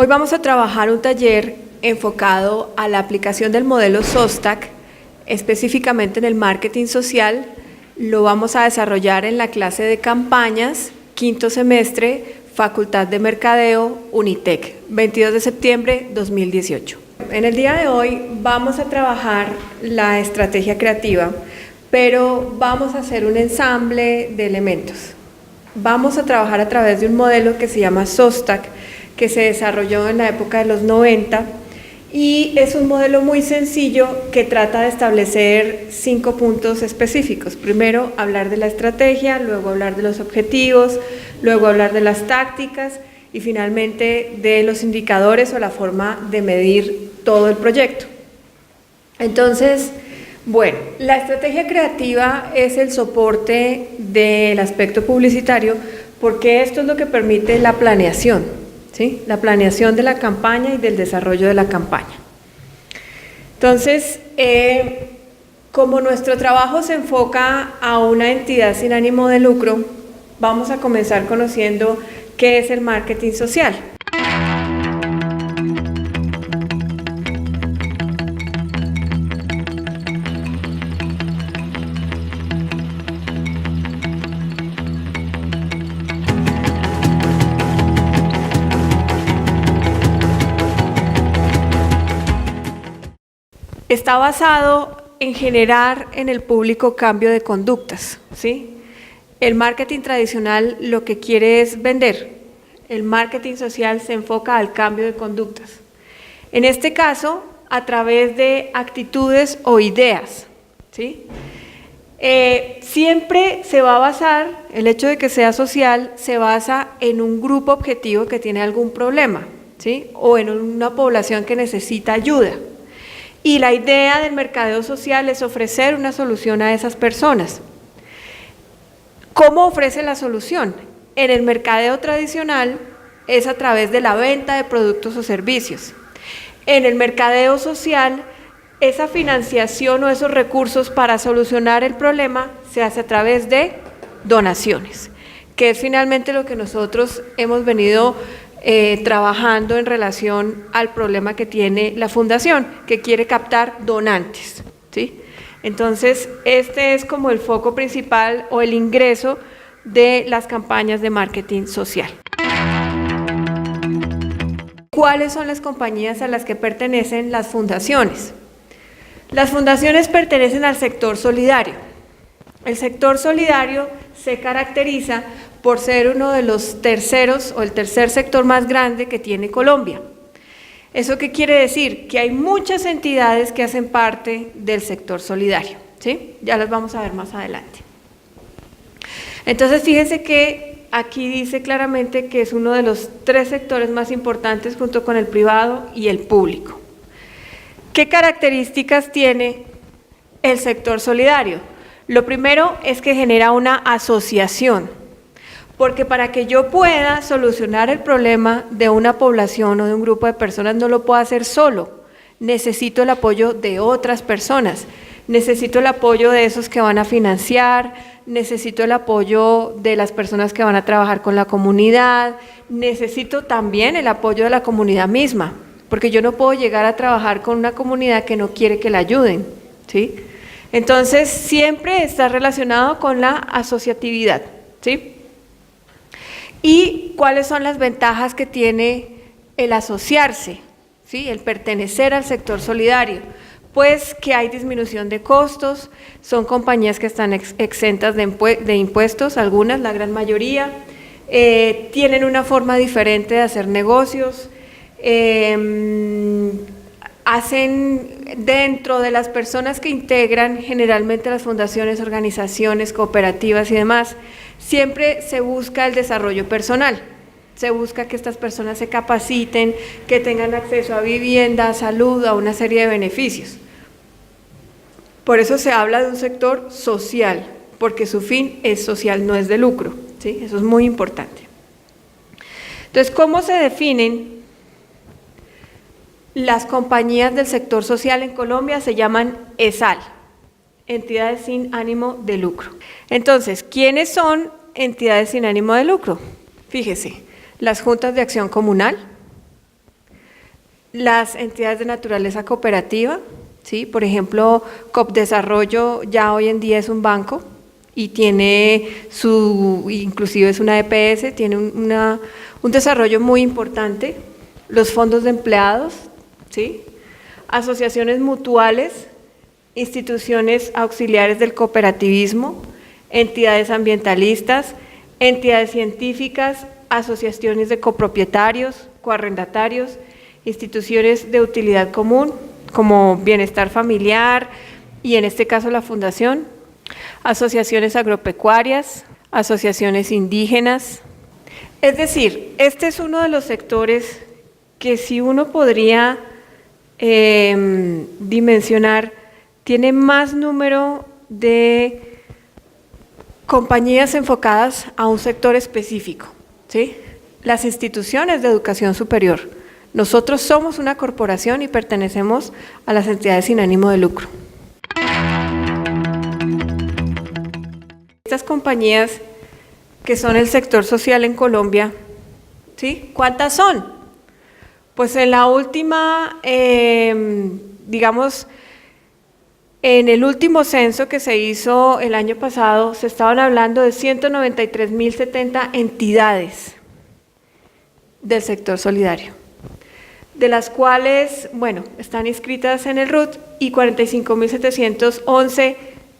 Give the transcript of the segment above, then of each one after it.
Hoy vamos a trabajar un taller enfocado a la aplicación del modelo SOSTAC, específicamente en el marketing social. Lo vamos a desarrollar en la clase de campañas, quinto semestre, Facultad de Mercadeo, Unitec, 22 de septiembre 2018. En el día de hoy vamos a trabajar la estrategia creativa, pero vamos a hacer un ensamble de elementos. Vamos a trabajar a través de un modelo que se llama SOSTAC, que se desarrolló en la época de los 90 y es un modelo muy sencillo que trata de establecer 5 puntos específicos. Primero, hablar de la estrategia, luego hablar de los objetivos, luego hablar de las tácticas y finalmente de los indicadores o la forma de medir todo el proyecto. Entonces, bueno, la estrategia creativa es el soporte del aspecto publicitario porque esto es lo que permite la planeación. ¿Sí? La planeación de la campaña y del desarrollo de la campaña. Entonces, como nuestro trabajo se enfoca a una entidad sin ánimo de lucro, vamos a comenzar conociendo qué es el marketing social. Está basado en generar en el público cambio de conductas, ¿sí? El marketing tradicional lo que quiere es vender. El marketing social se enfoca al cambio de conductas. En este caso, a través de actitudes o ideas, ¿sí? Siempre se va a basar, el hecho de que sea social, se basa en un grupo objetivo que tiene algún problema, ¿sí? O en una población que necesita ayuda. Y la idea del mercadeo social es ofrecer una solución a esas personas. ¿Cómo ofrece la solución? En el mercadeo tradicional es a través de la venta de productos o servicios. En el mercadeo social, esa financiación o esos recursos para solucionar el problema se hace a través de donaciones, que es finalmente lo que nosotros hemos venido trabajando en relación al problema que tiene la fundación, que quiere captar donantes, ¿sí? Entonces, este es como el foco principal o el ingreso de las campañas de marketing social. ¿Cuáles son las compañías a las que pertenecen las fundaciones? Las fundaciones pertenecen al sector solidario. El sector solidario se caracteriza por ser uno de los terceros o el tercer sector más grande que tiene Colombia. ¿Eso qué quiere decir? Que hay muchas entidades que hacen parte del sector solidario, ¿sí? Ya las vamos a ver más adelante. Entonces, fíjense que aquí dice claramente que es uno de los 3 sectores más importantes junto con el privado y el público. ¿Qué características tiene el sector solidario? Lo primero es que genera una asociación. Porque para que yo pueda solucionar el problema de una población o de un grupo de personas no lo puedo hacer solo. Necesito el apoyo de otras personas, necesito el apoyo de esos que van a financiar, necesito el apoyo de las personas que van a trabajar con la comunidad, necesito también el apoyo de la comunidad misma, porque yo no puedo llegar a trabajar con una comunidad que no quiere que la ayuden, ¿sí? Entonces, siempre está relacionado con la asociatividad, ¿sí? ¿Y cuáles son las ventajas que tiene el asociarse, ¿sí? El pertenecer al sector solidario? Pues que hay disminución de costos, son compañías que están exentas de impuestos, algunas, la gran mayoría, tienen una forma diferente de hacer negocios, hacen dentro de las personas que integran generalmente las fundaciones, organizaciones, cooperativas y demás, siempre se busca el desarrollo personal, se busca que estas personas se capaciten, que tengan acceso a vivienda, a salud, a una serie de beneficios. Por eso se habla de un sector social, porque su fin es social, no es de lucro, ¿sí? Eso es muy importante. Entonces, ¿cómo se definen las compañías del sector social en Colombia? Se llaman ESAL, entidades sin ánimo de lucro. Entonces, ¿quiénes son entidades sin ánimo de lucro? Fíjese, las juntas de acción comunal, las entidades de naturaleza cooperativa, ¿sí? Por ejemplo, Copdesarrollo ya hoy en día es un banco y tiene inclusive es una EPS, tiene un desarrollo muy importante. Los fondos de empleados, ¿sí? Asociaciones mutuales, instituciones auxiliares del cooperativismo, entidades ambientalistas, entidades científicas, asociaciones de copropietarios, coarrendatarios, instituciones de utilidad común, como bienestar familiar y en este caso la fundación, asociaciones agropecuarias, asociaciones indígenas. Es decir, este es uno de los sectores que si uno podría dimensionar, tiene más número de compañías enfocadas a un sector específico, ¿sí? Las instituciones de educación superior. Nosotros somos una corporación y pertenecemos a las entidades sin ánimo de lucro. Estas compañías que son el sector social en Colombia, ¿sí? ¿Cuántas son? Pues en la última, digamos, en el último censo que se hizo el año pasado, se estaban hablando de 193.070 entidades del sector solidario, de las cuales, bueno, están inscritas en el RUT y 45.711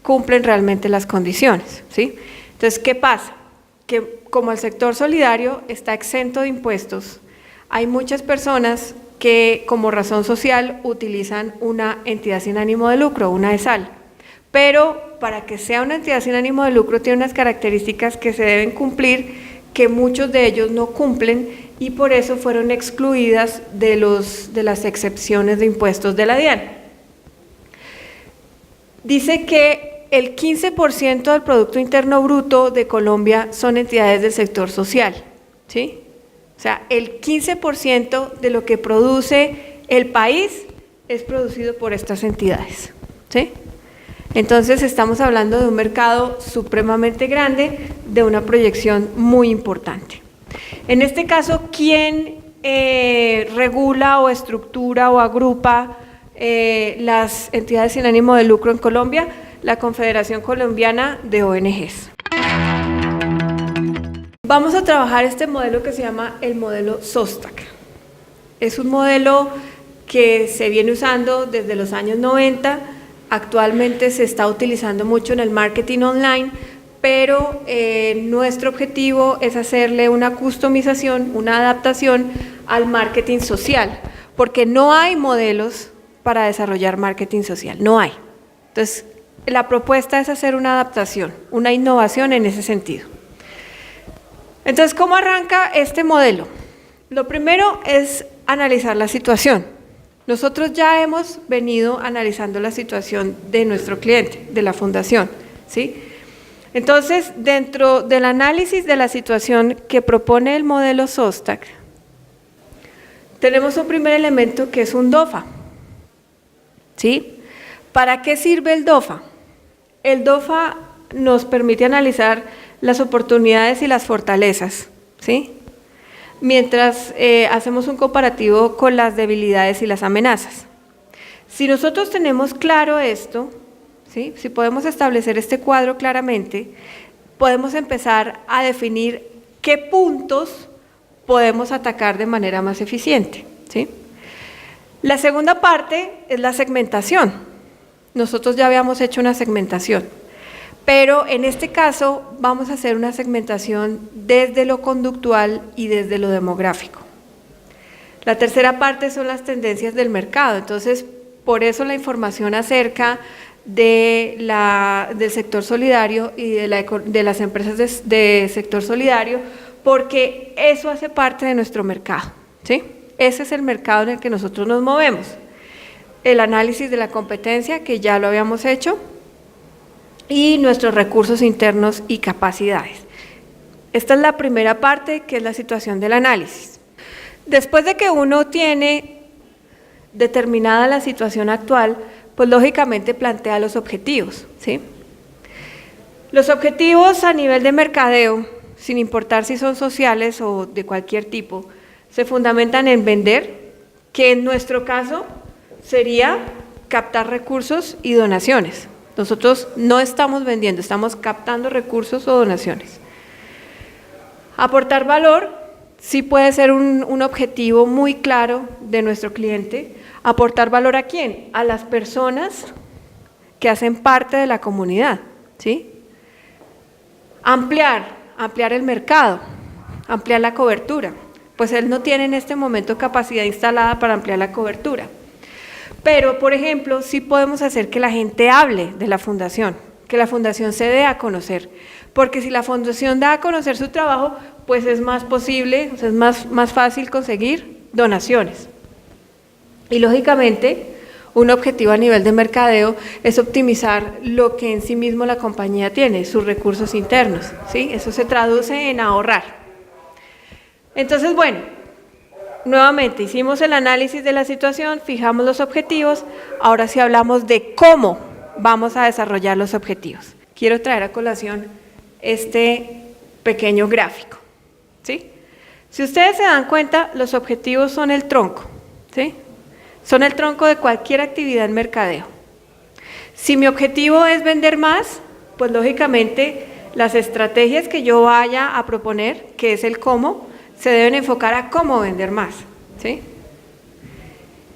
cumplen realmente las condiciones, ¿sí? Entonces, ¿qué pasa? Que como el sector solidario está exento de impuestos, hay muchas personas que como razón social utilizan una entidad sin ánimo de lucro, una ESAL, pero para que sea una entidad sin ánimo de lucro tiene unas características que se deben cumplir, que muchos de ellos no cumplen y por eso fueron excluidas de las excepciones de impuestos de la DIAN. Dice que el 15% del Producto Interno Bruto de Colombia son entidades del sector social, ¿sí? O sea, el 15% de lo que produce el país es producido por estas entidades, ¿sí? Entonces estamos hablando de un mercado supremamente grande, de una proyección muy importante. En este caso, ¿quién regula o estructura o agrupa las entidades sin ánimo de lucro en Colombia? La Confederación Colombiana de ONGs. Vamos a trabajar este modelo que se llama el modelo SOSTAC. Es un modelo que se viene usando desde los años 90, actualmente se está utilizando mucho en el marketing online, pero nuestro objetivo es hacerle una customización, una adaptación al marketing social, porque no hay modelos para desarrollar marketing social, no hay. Entonces, la propuesta es hacer una adaptación, una innovación en ese sentido. Entonces, ¿cómo arranca este modelo? Lo primero es analizar la situación. Nosotros ya hemos venido analizando la situación de nuestro cliente, de la fundación, ¿sí? Entonces, dentro del análisis de la situación que propone el modelo SOSTAC, tenemos un primer elemento que es un DOFA, ¿sí? ¿Para qué sirve el DOFA? El DOFA nos permite analizar las oportunidades y las fortalezas, ¿sí? Mientras hacemos un comparativo con las debilidades y las amenazas. Si nosotros tenemos claro esto, ¿sí? Si podemos establecer este cuadro claramente, podemos empezar a definir qué puntos podemos atacar de manera más eficiente, ¿sí? La segunda parte es la segmentación. Nosotros ya habíamos hecho una segmentación, pero en este caso vamos a hacer una segmentación desde lo conductual y desde lo demográfico. La tercera parte son las tendencias del mercado, entonces por eso la información acerca del sector solidario y de las empresas de sector solidario, porque eso hace parte de nuestro mercado, ¿sí? Ese es el mercado en el que nosotros nos movemos. El análisis de la competencia, que ya lo habíamos hecho, y nuestros recursos internos y capacidades. Esta es la primera parte, que es la situación del análisis. Después de que uno tiene determinada la situación actual, pues lógicamente plantea los objetivos, ¿sí? Los objetivos a nivel de mercadeo, sin importar si son sociales o de cualquier tipo, se fundamentan en vender, que en nuestro caso sería captar recursos y donaciones. Nosotros no estamos vendiendo, estamos captando recursos o donaciones. Aportar valor sí puede ser un objetivo muy claro de nuestro cliente. ¿Aportar valor a quién? A las personas que hacen parte de la comunidad, ¿sí? Ampliar el mercado, ampliar la cobertura. Pues él no tiene en este momento capacidad instalada para ampliar la cobertura. Pero, por ejemplo, sí podemos hacer que la gente hable de la fundación, que la fundación se dé a conocer. Porque si la fundación da a conocer su trabajo, pues es más posible, o sea, es más fácil conseguir donaciones. Y lógicamente, un objetivo a nivel de mercadeo es optimizar lo que en sí mismo la compañía tiene, sus recursos internos, ¿sí? Eso se traduce en ahorrar. Entonces, bueno, nuevamente hicimos el análisis de la situación, fijamos los objetivos, ahora sí hablamos de cómo vamos a desarrollar los objetivos. Quiero traer a colación este pequeño gráfico, ¿sí? Si ustedes se dan cuenta, los objetivos son el tronco, ¿sí? Son el tronco de cualquier actividad en mercadeo. Si mi objetivo es vender más, pues lógicamente las estrategias que yo vaya a proponer, que es el cómo, se deben enfocar a cómo vender más, ¿sí?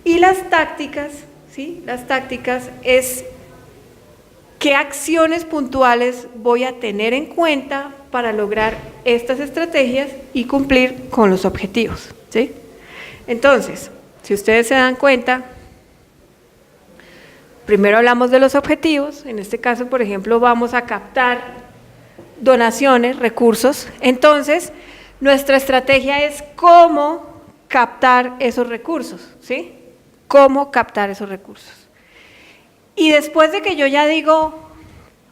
Y las tácticas, ¿sí? Las tácticas es qué acciones puntuales voy a tener en cuenta para lograr estas estrategias y cumplir con los objetivos, ¿sí? Entonces, si ustedes se dan cuenta, primero hablamos de los objetivos, en este caso, por ejemplo, vamos a captar donaciones, recursos, entonces nuestra estrategia es cómo captar esos recursos, ¿sí? Cómo captar esos recursos. Y después de que yo ya digo,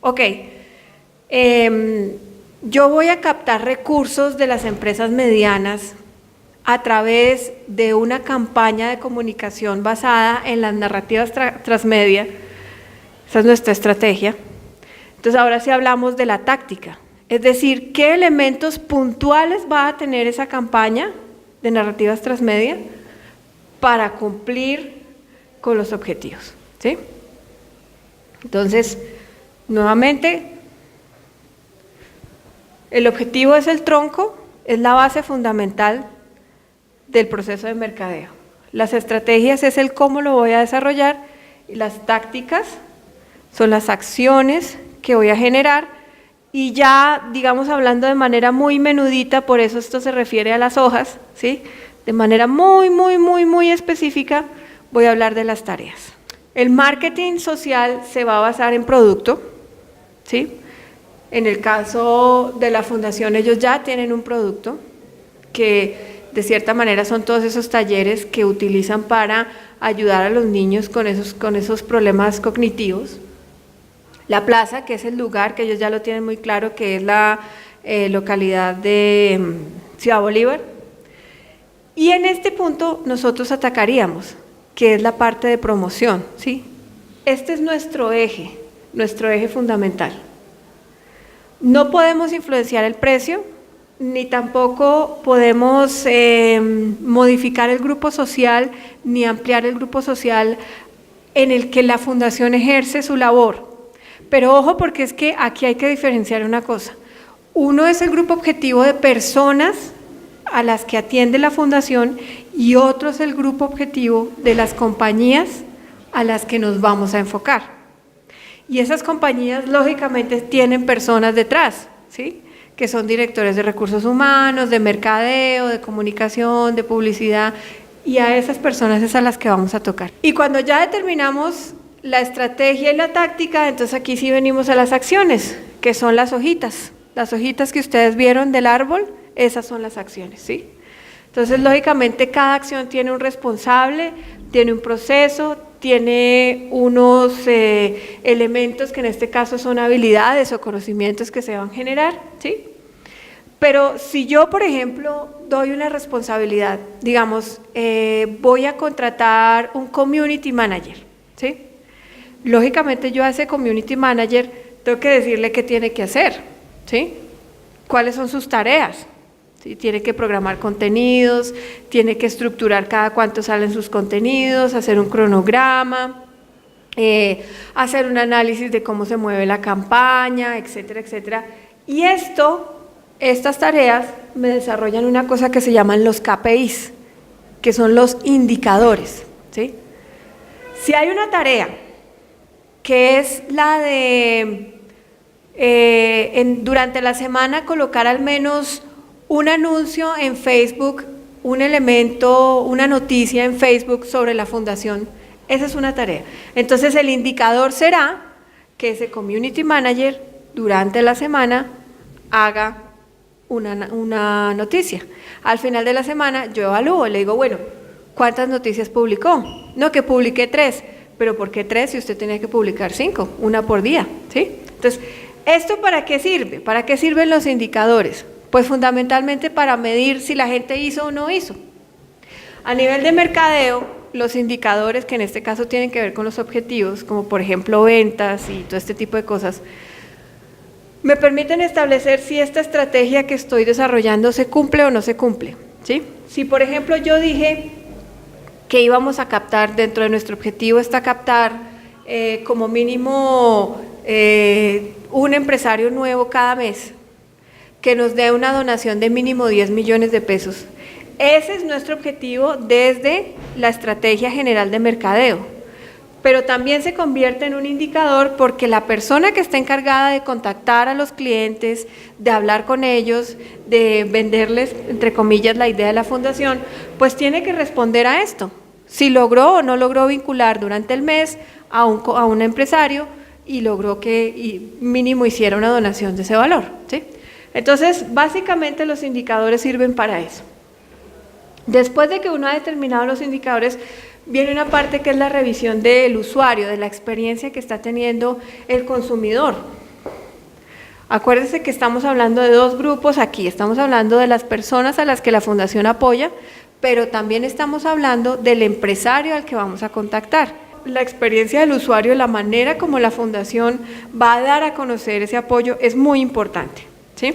ok, yo voy a captar recursos de las empresas medianas a través de una campaña de comunicación basada en las narrativas transmedia, esa es nuestra estrategia. Entonces ahora sí hablamos de la táctica, es decir, qué elementos puntuales va a tener esa campaña de narrativas transmedia para cumplir con los objetivos, ¿sí? Entonces, nuevamente, el objetivo es el tronco, es la base fundamental del proceso de mercadeo. Las estrategias es el cómo lo voy a desarrollar y las tácticas son las acciones que voy a generar y ya, digamos, hablando de manera muy menudita, por eso esto se refiere a las hojas, ¿sí? De manera muy específica voy a hablar de las tareas. El marketing social se va a basar en producto, ¿sí? En el caso de la fundación, ellos ya tienen un producto que de cierta manera son todos esos talleres que utilizan para ayudar a los niños con esos problemas cognitivos. La plaza, que es el lugar, que ellos ya lo tienen muy claro, que es la localidad de Ciudad Bolívar. Y en este punto nosotros atacaríamos, que es la parte de promoción, ¿sí? Este es nuestro eje fundamental. No podemos influenciar el precio, ni tampoco podemos modificar el grupo social, ni ampliar el grupo social en el que la fundación ejerce su labor. Pero ojo, porque es que aquí hay que diferenciar una cosa. Uno es el grupo objetivo de personas a las que atiende la fundación y otro es el grupo objetivo de las compañías a las que nos vamos a enfocar. Y esas compañías lógicamente tienen personas detrás, ¿sí? Que son directores de recursos humanos, de mercadeo, de comunicación, de publicidad, y a esas personas es a las que vamos a tocar. Y cuando ya determinamos la estrategia y la táctica, entonces aquí sí venimos a las acciones, que son las hojitas que ustedes vieron del árbol, esas son las acciones, ¿sí? Entonces, lógicamente, cada acción tiene un responsable, tiene un proceso, tiene unos elementos que en este caso son habilidades o conocimientos que se van a generar, ¿sí? Pero si yo, por ejemplo, doy una responsabilidad, digamos, voy a contratar un community manager, ¿sí? Lógicamente yo a ese community manager tengo que decirle qué tiene que hacer, ¿sí? ¿Cuáles son sus tareas? ¿sí? Tiene que programar contenidos, tiene que estructurar cada cuánto salen sus contenidos, hacer un cronograma, hacer un análisis de cómo se mueve la campaña, etcétera, etcétera. Y estas tareas me desarrollan una cosa que se llaman los KPIs, que son los indicadores, ¿sí? Si hay una tarea que es la de durante la semana colocar al menos un anuncio en Facebook, un elemento, una noticia en Facebook sobre la fundación, esa es una tarea. Entonces el indicador será que ese community manager durante la semana haga una noticia. Al final de la semana yo evalúo, le digo, bueno, ¿cuántas noticias publicó? No, que publiqué 3, pero ¿por qué 3 si usted tenía que publicar 5? Una por día, ¿sí? Entonces, ¿esto para qué sirve? ¿Para qué sirven los indicadores? Pues fundamentalmente para medir si la gente hizo o no hizo. A nivel de mercadeo, los indicadores, que en este caso tienen que ver con los objetivos, como por ejemplo ventas y todo este tipo de cosas, me permiten establecer si esta estrategia que estoy desarrollando se cumple o no se cumple, ¿sí? Si por ejemplo yo dije que íbamos a captar, dentro de nuestro objetivo está captar como mínimo un empresario nuevo cada mes, que nos dé una donación de mínimo 10 millones de pesos. Ese es nuestro objetivo desde la estrategia general de mercadeo, pero también se convierte en un indicador porque la persona que está encargada de contactar a los clientes, de hablar con ellos, de venderles, entre comillas, la idea de la fundación, pues tiene que responder a esto. Si logró o no logró vincular durante el mes a un empresario y logró que mínimo hiciera una donación de ese valor, ¿sí? Entonces, básicamente los indicadores sirven para eso. Después de que uno ha determinado los indicadores, viene una parte que es la revisión del usuario, de la experiencia que está teniendo el consumidor. Acuérdense que estamos hablando de dos grupos aquí, estamos hablando de las personas a las que la fundación apoya, pero también estamos hablando del empresario al que vamos a contactar. La experiencia del usuario, la manera como la fundación va a dar a conocer ese apoyo es muy importante, ¿sí?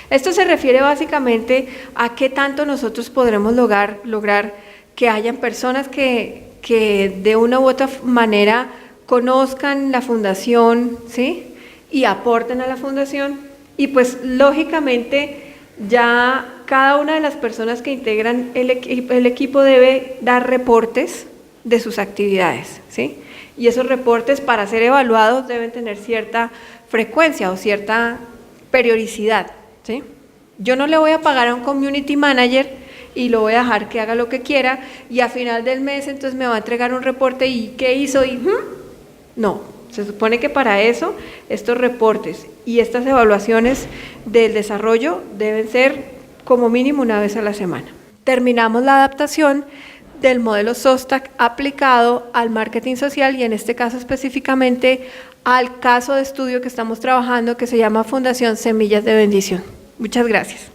Esto se refiere básicamente a qué tanto nosotros podremos lograr que hayan personas que de una u otra manera conozcan la fundación, ¿sí? Y aporten a la fundación, y pues lógicamente ya cada una de las personas que integran el equipo debe dar reportes de sus actividades, ¿sí? Y esos reportes, para ser evaluados, deben tener cierta frecuencia o cierta periodicidad, ¿sí? Yo no le voy a pagar a un community manager y lo voy a dejar que haga lo que quiera y a final del mes entonces me va a entregar un reporte y ¿qué hizo? No, se supone que para eso estos reportes y estas evaluaciones del desarrollo deben ser como mínimo una vez a la semana. Terminamos la adaptación del modelo SOSTAC aplicado al marketing social y en este caso específicamente al caso de estudio que estamos trabajando que se llama Fundación Semillas de Bendición. Muchas gracias.